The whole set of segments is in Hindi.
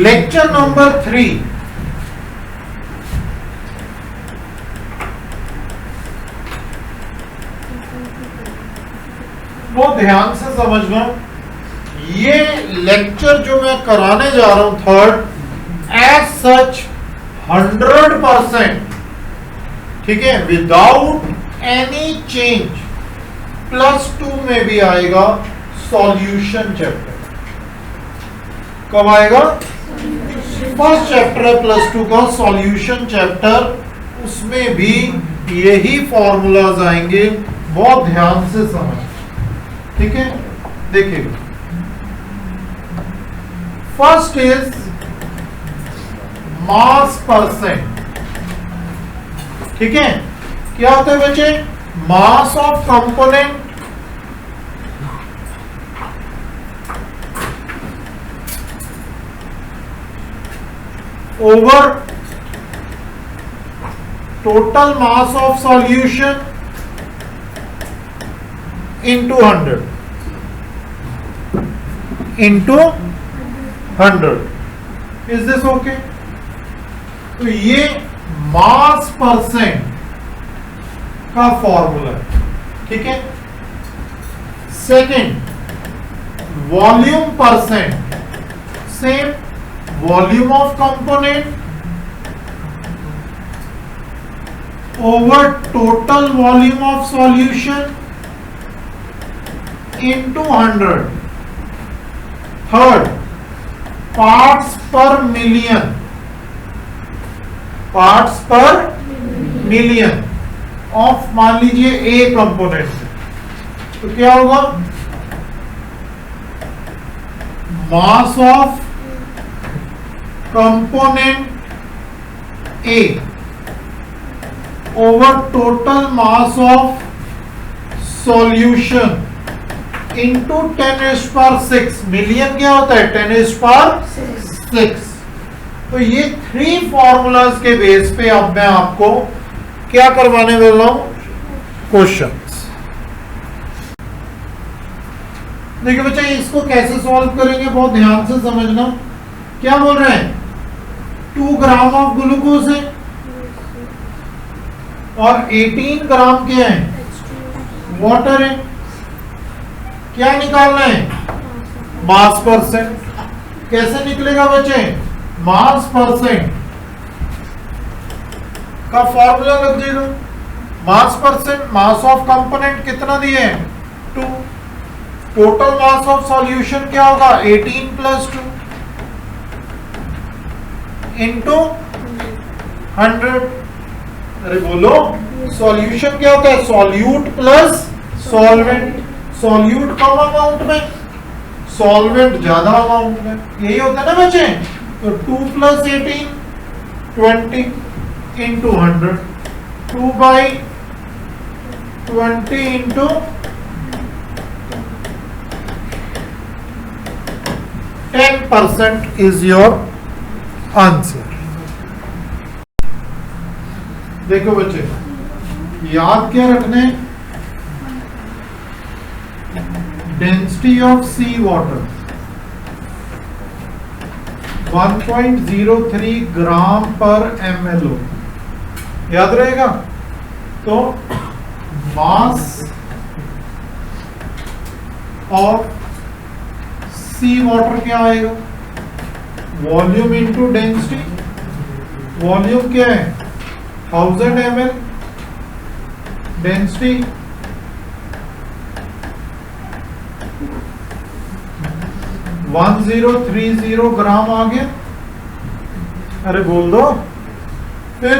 लेक्चर नंबर 3, वो ध्यान से समझना। ये लेक्चर जो मैं कराने जा रहा हूं थर्ड, एज सच 100%, ठीक है, विदाउट एनी चेंज, +2 में भी आएगा सॉल्यूशन चैप्टर। कब आएगा? फर्स्ट चैप्टर है +2 का सॉल्यूशन चैप्टर, उसमें भी यही फॉर्मूलाज आएंगे। बहुत ध्यान से समझ, ठीक है। देखिए, फर्स्ट इज मास परसेंट, ठीक है। क्या होता है बच्चे? Mass of component over total mass of solution into 100 into 100। Is this okay? तो ये मास परसेंट का फॉर्मूला है, ठीक है। Second, volume percent, same, volume of component over total volume of solution into 100। Third, parts पर मिलियन, पार्ट्स पर मिलियन ऑफ, मान लीजिए ए कंपोनेंट, तो क्या होगा? Mass of component A over total mass of solution into 10⁻⁶। Million क्या होता है? 10⁻⁶। तो ये 3 फॉर्मूलाज के बेस पे अब मैं आपको क्या करवाने वाला हूं? क्वेश्चंस। देखिए बच्चे, इसको कैसे सॉल्व करेंगे बहुत ध्यान से समझना। क्या बोल रहे हैं? 2 ग्राम ऑफ ग्लूकोज है और 18 ग्राम क्या है? वाटर है। क्या निकालना है? मास परसेंट। कैसे निकलेगा बच्चे? मास परसेंट का फॉर्मूला लग जाएगा। मास परसेंट, मास ऑफ कंपोनेंट कितना दिए हैं? 2। टोटल मास ऑफ सॉल्यूशन क्या होगा? 18 + 2 इंटू 100। अरे बोलो, सॉल्यूशन क्या होता है? Solute plus solvent. सॉल्यूट कम अमाउंट में, सॉल्वेंट ज्यादा अमाउंट में, यही होता है ना बच्चे। तो 2 + 18 20 into 100, 2/20 into 10% is your answer. देखो बच्चे, याद क्या रखने? डेंसिटी ऑफ सी वाटर 1.03 ग्राम पर ml हो, याद रहेगा। तो मास ऑफ सी वाटर क्या आएगा? Volume into density. वॉल्यूम क्या है? 1000 ml, डेंसिटी 1030 ग्राम आ गया। अरे बोल दो। फिर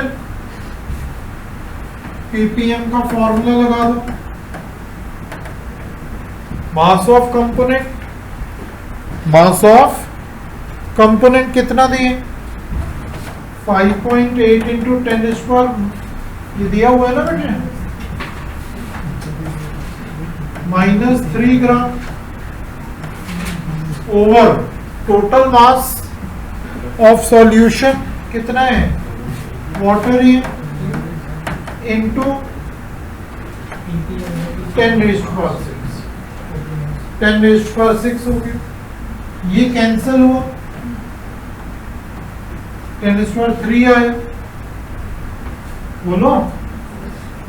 ppm का फॉर्मूला लगा दो। Mass of component, mass of component कितना दिए? 5.8 इंटू 10⁻, ये दिया हुआ है ना बेटे, -3 gram over total mass of solution कितना है? वाटर ही इंटू 10⁻⁶। 10⁻⁶ हो गया। ये कैंसिल हुआ, 10⁻³ आया, बोलो।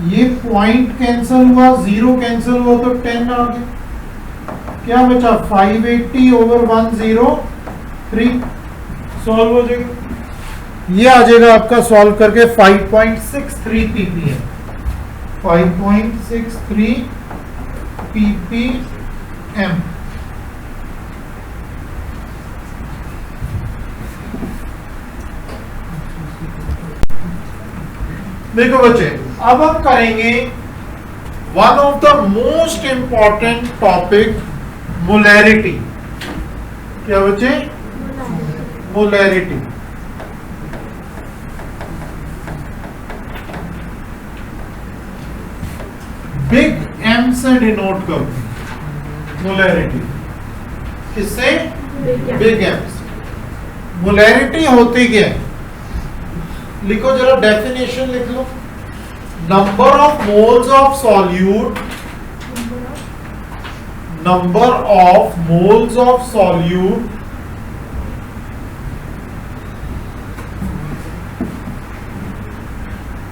ये पॉइंट कैंसिल हुआ, 0 कैंसिल हुआ तो 10 आ गया। क्या बचा? 580/103 सॉल्व हो जाएगा। ये आ जाएगा आपका सॉल्व करके 5.63 ppm, 5.63 ppm। देखो बच्चे, अब हम करेंगे one of the most important topic, molarity. क्या बच्चे? मोलैरिटी। बिग एम से डिनोट करो मोलैरिटी। किससे? बिग एम से। मोलैरिटी होती क्या है? लिखो जरा, डेफिनेशन लिख लो। Number of moles of solute, number of moles of solute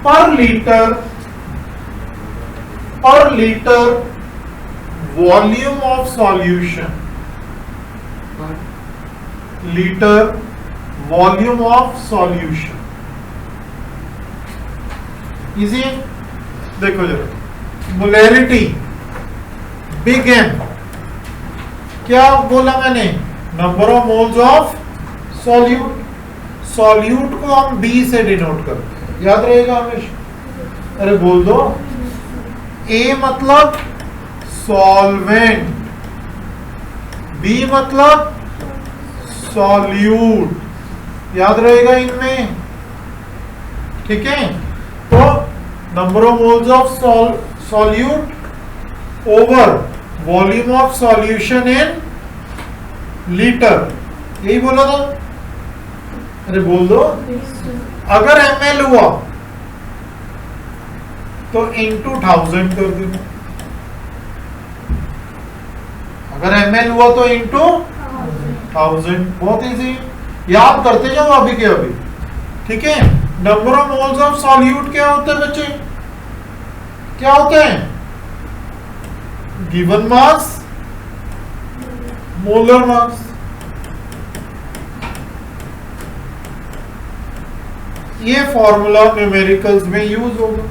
per litre volume of solution, litre volume of solution. Easy है? देखो जरा, मोलैरिटी बिग एम, क्या बोला मैंने? Number of moles of solute. Solute को हम बी से डिनोट करते हैं, याद रहेगा हमेशा। अरे बोल दो, ए मतलब सॉल्वेंट, बी मतलब सॉल्यूट, याद रहेगा इनमें, ठीक है। तो number of moles of solute over volume of solution in litre, यही बोला था। अरे बोल दो, अगर ml हुआ तो इंटू 1000 कर देना, अगर ml हुआ तो इंटू 1000। बहुत इजी, याद करते जाओ अभी के अभी, ठीक है। Number of moles of solute क्या होता है बच्चे? क्या होता है? Given mass, molar mass. ये फॉर्मूला न्यूमेरिकल्स में यूज होगा।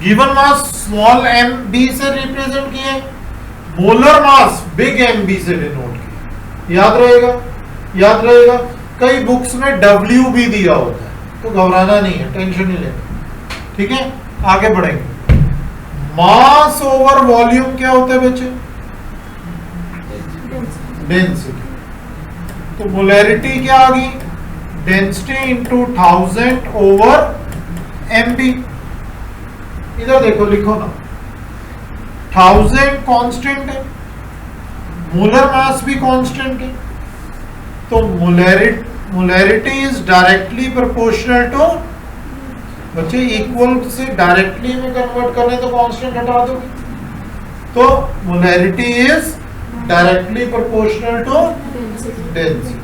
गिवन मास स्मॉल एम बी से रिप्रेजेंट किए, मोलर मास बिग एम बी से डिनोट किया। याद रहेगा, याद रहेगा। कई बुक्स में डब्ल्यू भी दिया होता है, तो घबराना नहीं है, टेंशन नहीं लेना, ठीक है। आगे बढ़ेंगे। मास ओवर वॉल्यूम क्या होता है बच्चे? डेंसिटी। तो मोलैरिटी क्या आ गई? Density into 1000 over MB. इधर देखो, लिखो ना, 1000 कांस्टेंट है, मोलर मास भी कांस्टेंट है, तो molarity is directly proportional to, बच्चे इक्वल से डायरेक्टली में कन्वर्ट करने तो कांस्टेंट हटा दोगे, तो molarity is directly proportional to density,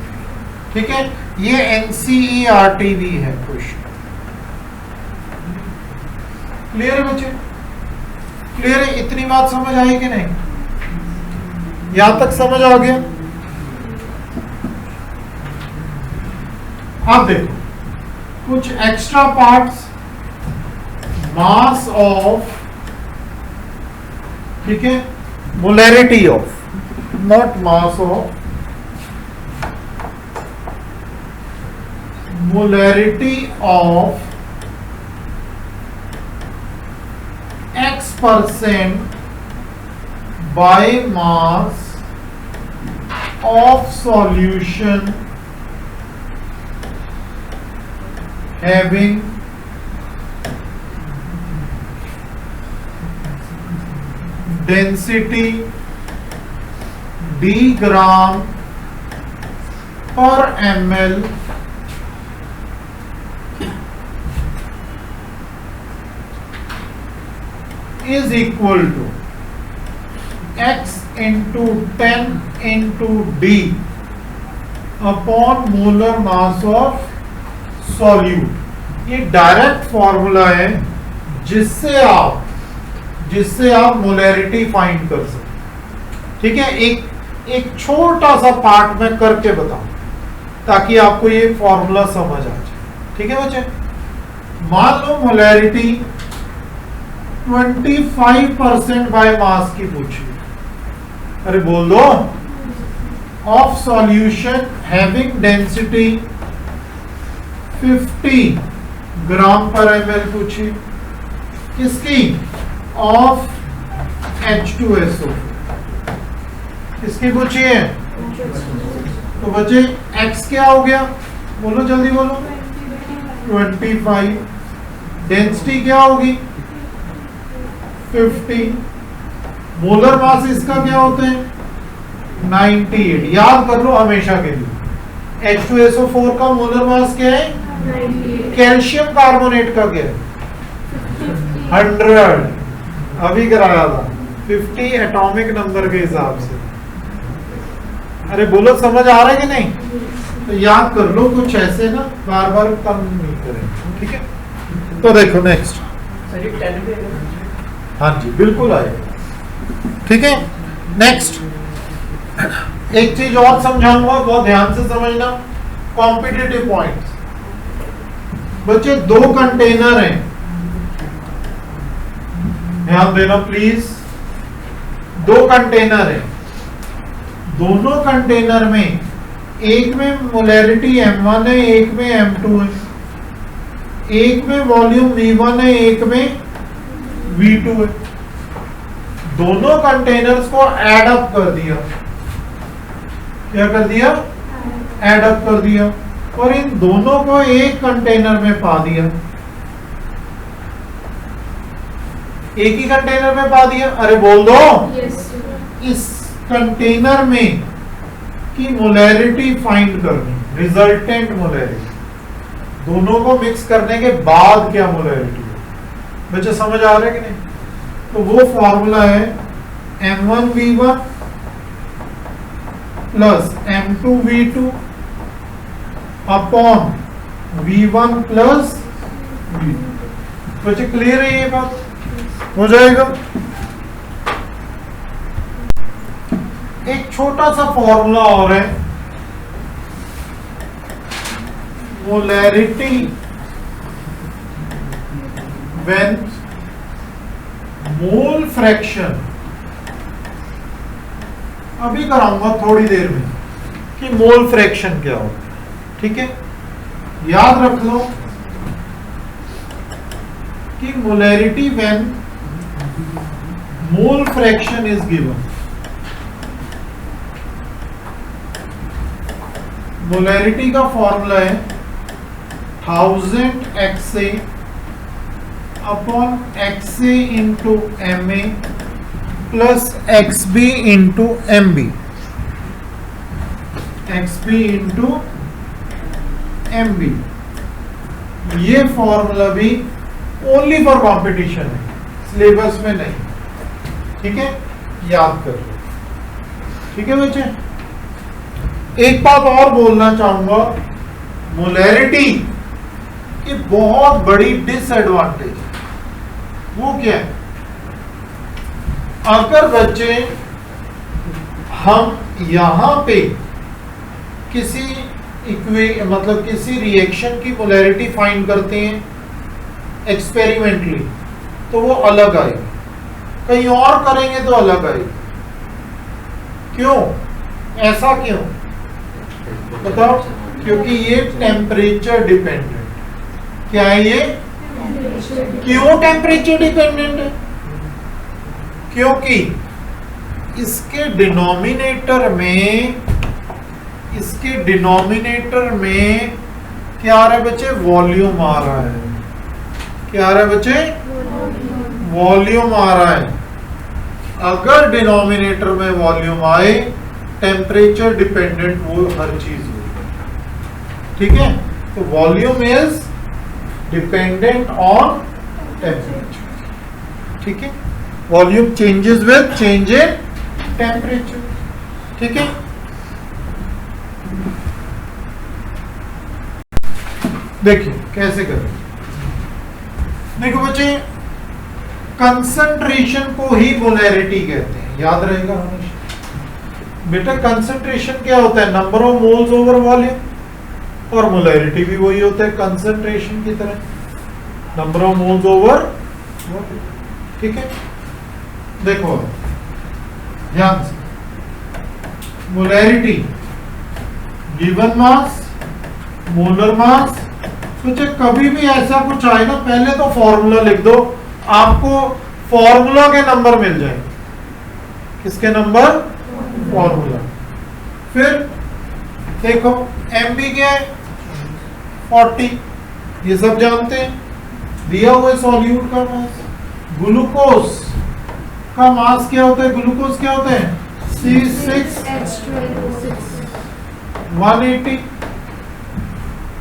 ठीक है। ये एनसीईआरटी भी है क्वेश्चन। क्लियर है बच्चे? क्लियर है? इतनी बात समझ आई कि नहीं? यहां तक समझ आ गया? अब देखो कुछ एक्स्ट्रा पार्ट्स। मास ऑफ, ठीक है, molarity of, not mass of, molarity of X% by mass of solution having density d gram per ml is equal to X into 10 into D upon molar mass of solute. ये डायरेक्ट फॉर्मूला है जिससे आप मोलैरिटी फाइंड कर सकते। ठीक है, एक छोटा सा पार्ट में करके बताऊं ताकि आपको ये फॉर्मूला समझ आ जाए। ठीक है बच्चे, मान लो मोलैरिटी 25% बाय मास की पूछी, अरे बोल दो, ऑफ सॉल्यूशन हैविंग डेंसिटी 50 ग्राम पर ml पूछी, किसकी? ऑफ H2SO, किसकी पूछी है? तो बच्चे x क्या हो गया, बोलो जल्दी बोलो, 25। डेंसिटी क्या होगी? 50। मोलर मास इसका क्या होते हैं? 98। याद कर लो हमेशा के लिए, H2SO4 का मोलर मास क्या है? 98। कैल्शियम कार्बोनेट का क्या है? 100। अभी कराया था, 50 एटॉमिक नंबर के हिसाब से। अरे बोलो समझ आ रहा है कि नहीं? तो याद कर लो, कुछ ऐसे ना बार बार कम नहीं करें। ठीक है, तो देखो नेक्स्ट। हाँ जी बिल्कुल आएगा। ठीक है, नेक्स्ट एक चीज और समझाऊंगा, बहुत ध्यान से समझना, कॉम्पिटिटिव पॉइंट्स। बच्चे दो कंटेनर हैं, ध्यान देना प्लीज। दो कंटेनर हैं, दोनों कंटेनर में एक में मोलैरिटी M1 है, एक में M2 है, एक में वॉल्यूम V1 है, एक में V2 है। दोनों कंटेनर्स को ऐड अप कर दिया, क्या कर दिया? ऐड अप कर दिया, और इन दोनों को एक कंटेनर में पा दिया, एक ही कंटेनर में पा दिया। अरे बोल दो, इस कंटेनर में की मोलैरिटी फाइंड करनी, रिजल्टेंट मोलैरिटी, दोनों को मिक्स करने के बाद क्या मोलैरिटी है। बच्चे समझ आ रहे हैं कि नहीं? तो वो फॉर्मूला है M1V1 plus M2V2 upon V1 plus V2। बच्चे क्लियर है ये बात? हो जाएगा। एक छोटा सा फॉर्मूला और है, मोलैरिटी व्हेन मोल फ्रैक्शन, अभी कराऊंगा थोड़ी देर में कि मोल फ्रैक्शन क्या होता है। ठीक है, याद रख लो कि molarity when mole fraction is given, molarity का फॉर्मूला है 1000 XA upon XA into MA plus XB into MB, XB into MB। ये फॉर्मूला भी ओनली फॉर कंपटीशन है, सिलेबस में नहीं। ठीक है, याद कर लो। ठीक है बच्चे, एक बात और बोलना चाहूंगा, मोलैरिटी की बहुत बड़ी डिसएडवांटेज, वो क्या है? अगर बच्चे हम यहां पे किसी मतलब किसी रिएक्शन की मोलैरिटी फाइंड करते हैं एक्सपेरिमेंटली, तो वो अलग आएगी, कहीं और करेंगे तो अलग आएगी। क्यों? ऐसा क्यों बताओ? क्योंकि ये टेम्परेचर डिपेंडेंट। क्या है ये? क्यों टेम्परेचर डिपेंडेंट है? क्योंकि इसके डिनोमिनेटर में क्या आ रहा है बच्चे? वॉल्यूम आ रहा है। क्या आ रहा है बच्चे? वॉल्यूम आ रहा है। अगर डिनोमिनेटर में वॉल्यूम आए, टेम्परेचर डिपेंडेंट वो हर चीज होगी। ठीक है, तो volume is dependent on temperature. ठीक है, volume changes with change in temperature. ठीक है, देखिए कैसे करें। देखो बच्चे, कंसंट्रेशन को ही मोलैरिटी कहते हैं, याद रहेगा हमेशा। बेटा कंसंट्रेशन क्या होता है? Number of moles over volume, और मोलैरिटी भी वही होता है कंसंट्रेशन की तरह, number of moles over volume. ठीक है, देखो ध्यान से, मोलैरिटी गिवन मास, मोलर मास। सोचे कभी भी ऐसा कुछ आए ना, पहले तो फॉर्मूला लिख दो, आपको फॉर्मूला के नंबर मिल जाए। किसके नंबर? फॉर्मूला। फिर देखो एमबी क्या है? 40, ये सब जानते हैं। दिया हुआ सॉल्यूट का मास। ग्लूकोज का मास क्या होता है? ग्लूकोज क्या होता है? C6H12O6। 180।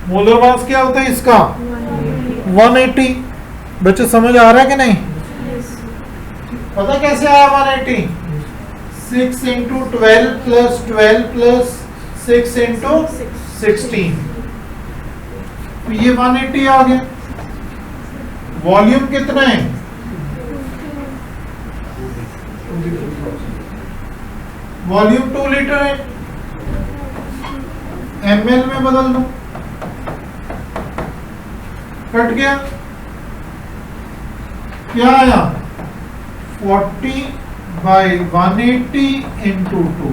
मोलर मास क्या होता है इसका? 180। बच्चे समझ आ रहा है कि नहीं? पता कैसे आया 180? 6 इंटू 12 प्लस 12 प्लस 6 इंटू 16, तो ये 180 आ गया। वॉल्यूम कितना है? वॉल्यूम 2 लीटर है, ml में बदल दो, कट गया। क्या आया? 40 बाई 180 इंटू 2,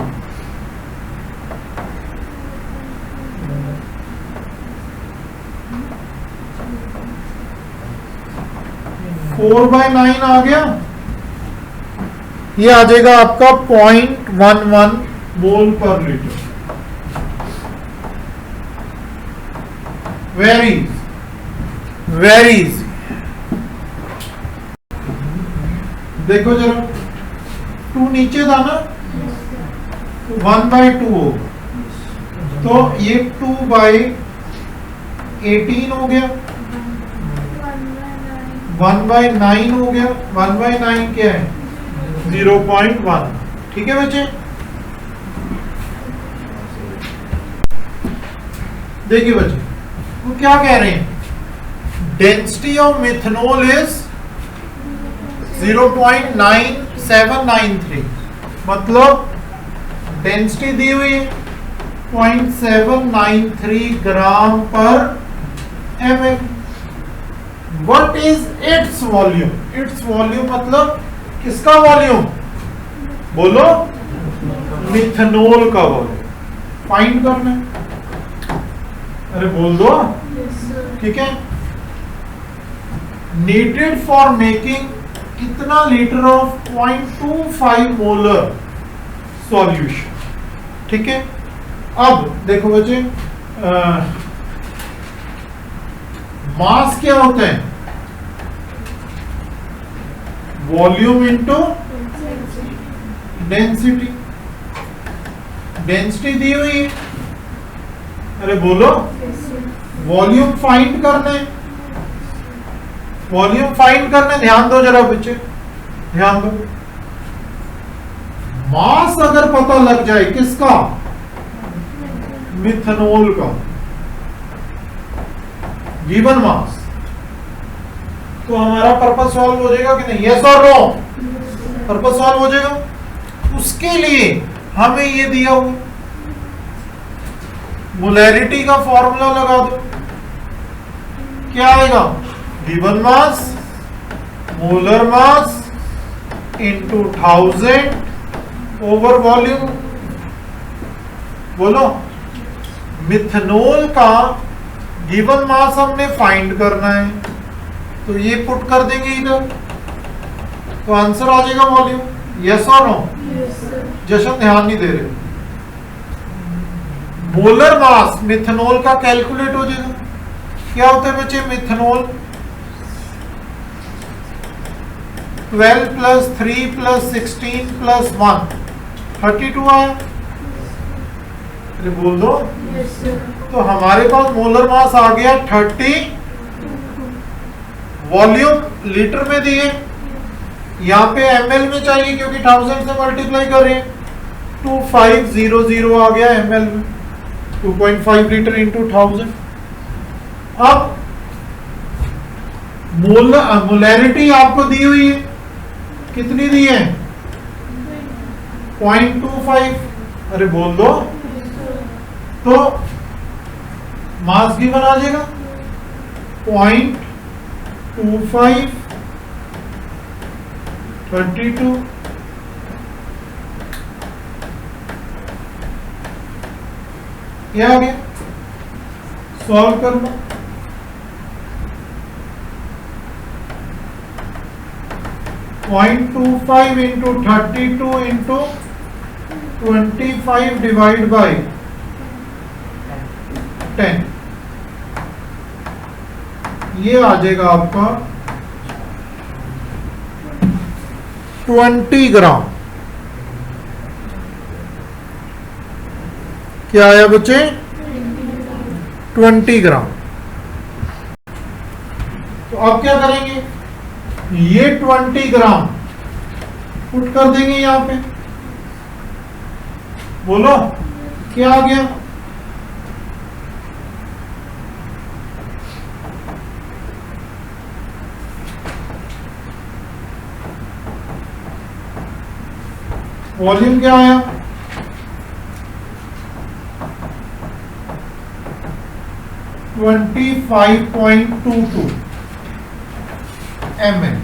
4/9 आ गया। ये आ जाएगा आपका 0.11 मोल पर लीटर। Very easy. देखो जरा, 2 नीचे था ना, 1/2 होगा, तो ये 2/18 हो गया, 1/9 हो गया। 1/9 क्या है? 0.1। ठीक है बच्चे, देखिए बच्चे वो क्या कह रहे हैं? डेंसिटी ऑफ मिथनॉल इज 0.9793, मतलब डेंसिटी दी हुई है 0.793 ग्राम पर ml। What is its volume? Its volume मतलब किसका वॉल्यूम? बोलो, मिथनॉल का वॉल्यूम फाइंड करना है। अरे बोल दो। ठीक है, नीडेड फॉर मेकिंग कितना लीटर ऑफ 0.25 मोलर सॉल्यूशन। ठीक है, अब देखो बच्चे, मास क्या होता है? Volume into density. डेंसिटी दी हुई है, अरे बोलो, वॉल्यूम फाइंड करना है। वॉल्यूम फाइंड करने, ध्यान दो जरा बच्चे, ध्यान दो। मास अगर पता लग जाए किसका? मिथनॉल का, गिवन मास, तो हमारा पर्पस सॉल्व हो जाएगा कि नहीं? यस और नो? पर्पस सॉल्व हो जाएगा। उसके लिए हमें ये दिया हुआ मोलैरिटी का फॉर्मूला लगा दो। क्या आएगा? Given mass molar mass into 1000 over volume. बोलो, मिथनॉल का गिवन मास हमने फाइंड करना है, तो ये पुट कर देंगे इधर, तो आंसर आ जाएगा वॉल्यूम। यस और नो? जशन ध्यान नहीं दे रहे। मोलर मास मिथनॉल का कैलकुलेट हो जाएगा। क्या होता है बच्चे? मिथनॉल 12 प्लस 3 प्लस 16 प्लस 1, 32 आया। बोल दो। तो हमारे पास मोलर मास आ गया 30, वॉल्यूम लीटर में दिए, यहाँ पे ml में चाहिए क्योंकि 1000 से मल्टीप्लाई कर रहे हैं, 0.2500 आ गया ml में, 2.5 लीटर इंटू 1000। अब मोलैरिटी आपको दी हुई है, कितनी दी है? 0.25। अरे बोल दो, तो मास गिवन आ जाएगा 0.25 32। क्या आ गया? सॉल्व कर लो। 0.25 इंटू 32 इंटू 25 डिवाइड बाई 10, ये आ जाएगा आपका 20 ग्राम। क्या आया बच्चे? 20 ग्राम। तो अब क्या करेंगे? ये 20 ग्राम पुट कर देंगे यहां पे। बोलो क्या आ गया? वॉल्यूम क्या आया? 25.22 ml।